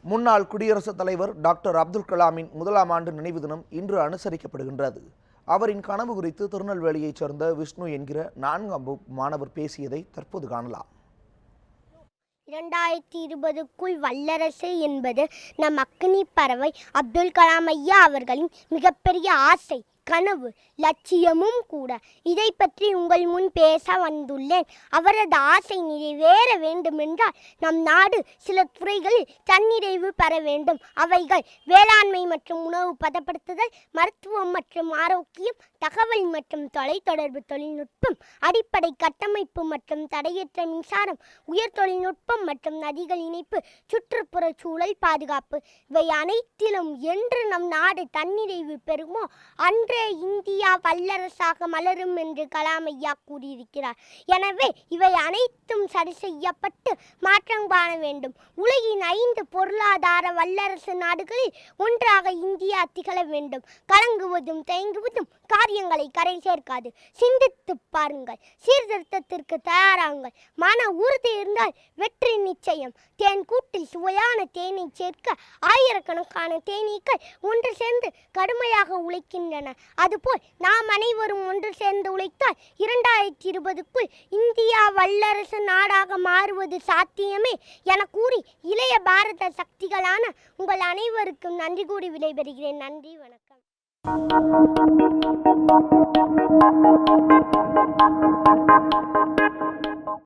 முன்னாள் குடியரசுத் தலைவர் டாக்டர் அப்துல் கலாமின் முதலாம் ஆண்டு நினைவு தினம் இன்று அனுசரிக்கப்படுகின்றது. அவரின் கனவு குறித்து திருநெல்வேலியைச் சேர்ந்த விஷ்ணு என்கிற 4ஆம் மாணவர் பேசியதை தற்போது காணலாம். 2020க்குள் வல்லரசு என்பது நம் அக்னி பறவை அப்துல் கலாம் ஐயா அவர்களின் மிகப்பெரிய ஆசை, கனவு, லட்சியமும் கூட. இதை பற்றி உங்கள் முன் பேச வந்துள்ளேன். அவரது ஆசை நிறைவேற வேண்டுமென்றால் நம் நாடு சில துறைகளில் தன்னிறைவு பெற வேண்டும். அவைகள் வேளாண்மை மற்றும் உணவு பதப்படுத்துதல், மருத்துவம் மற்றும் ஆரோக்கியம், தகவல் மற்றும் தொலைத்தொடர்பு தொழில்நுட்பம், அடிப்படை கட்டமைப்பு மற்றும் தடையற்ற மின்சாரம், உயர் தொழில்நுட்பம் மற்றும் நதிகள் இணைப்பு, சுற்றுப்புற சூழல் பாதுகாப்பு. இவை அனைத்திலும் என்று நம் நாடு தன்னிறைவு பெறுமோ அன்று இந்தியா வல்லரசாக மலரும் என்று கலாம் ஐயா கூறியிருக்கிறார். எனவே இவை அனைத்தும் சரி செய்யப்பட்டு மாற்றம் காண வேண்டும். உலகின் 5 பொருளாதார வல்லரசு நாடுகளில் ஒன்றாக இந்தியா திகழ வேண்டும். கலங்குவதும் தயங்குவதும் காரியங்களை கரை சேர்க்காது. சிந்தித்து பாருங்கள், சீர்திருத்தத்திற்கு தயாராகுங்கள். மன உறுதி இருந்தால் வெற்றி நிச்சயம். தேன் கூட்டில் சுவையான தேனை சேர்க்க ஆயிரக்கணக்கான தேனீக்கள் ஒன்று சேர்ந்து கடுமையாக உழைக்கின்றன. அதுபோல் நாம் அனைவரும் ஒன்று சேர்ந்து உழைத்தால் 2020க்குள் இந்தியா வல்லரசு நாடாக மாறுவது சாத்தியமே என கூறி இளைய பாரத சக்திகளான உங்கள் அனைவருக்கும் நன்றி கூறி விடைபெறுகிறேன். நன்றி, வணக்கம்.